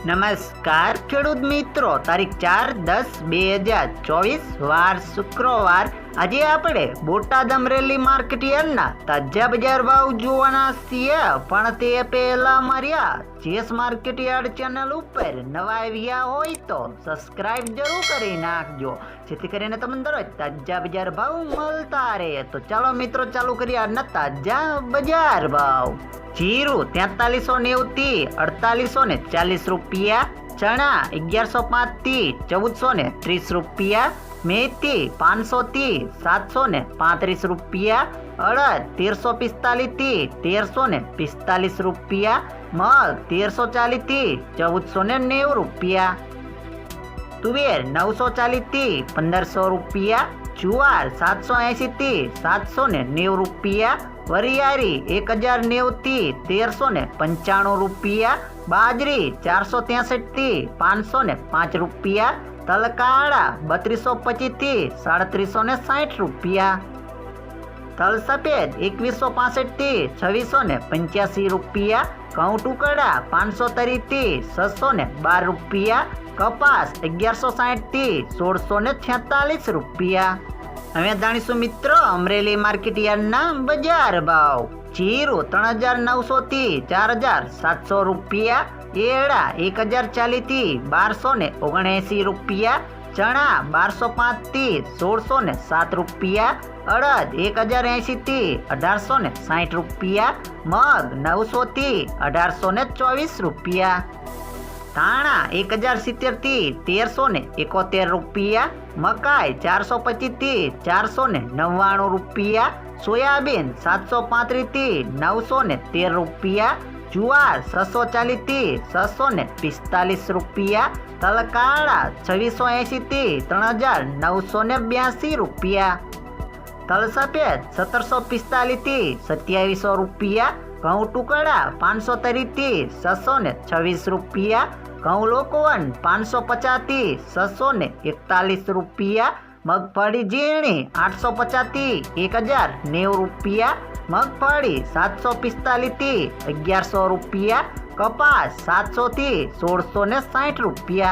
નમસ્કાર ખેડૂત મિત્રો, તારીખ 4/10/2024 વાર શુક્રવાર। આજે આપણે બોટાદ અમરેલી માર્કેટ યાર્ડના તાજા બજાર ભાવ જોવાના છીએ, પણ તે પહેલા માર્યા જેસ માર્કેટ યાર્ડ ચેનલ ઉપર નવા આવ્યા હોય તો સબસ્ક્રાઇબ જરૂર કરી નાખજો, જેથી કરીને તમને દરરોજ તાજા બજાર ભાવ મળતા રહે। તો ચાલો મિત્રો ચાલુ કરીએ આજના તાજા બજાર ભાવ। जीरु 4390 थी 4840 रुपया, चना 1105 थी 1430 रुपया, मेथी 500 थी 735 रुपया, अड़द 1345 थी 1345 रुपया, मग 1340 थी 1490 रुपया, तुवेर 940 थी 1500 रुपया, जुआर 780 थी 790 रुपया, वरियारी 1090 थी 1395 रुपया, बाजरी 463 थी 505 रुपया, तलकाड़ा 3225 थी 3760 रुपया, तल सफेद 2165 थी 2685 रुपया, घऊं टुकड़ा 530 थी 612 रुपया, कपास 1160 थी 1646 रुपया। हमें जाणीशुं मित्रों अमरेली मार्केट यार्डना बजार भाव। जीरु 3900 थी 4700 रुपया, एड़ा 1040 थी 1279 रुपया, चना 1205 थी 1607 रुपया, अड़द 1080 थी 1860 रुपया, मग 900 थी 1824 रुपया, धाणा 1070 थी 1371 रुपया, मकाई 425 थी 499 रुपया, सोयाबीन 735 थी 913 रुपया, जुआर 640 थी 645 रुपया, तलकाड़ा 2680 थी 3982 रुपया, तल सफेद 1745 थी 2700 रुपया, घऊं टुकड़ा 530 थी 626 रुपया, घऊं लोकोवन 550 थी 641 रुपया, मगफड़ी झीणी 850 थी 1090 रुपया, मगफड़ी 745 थी 1100 रुपया, कपास 700 थी 1660 रुपया।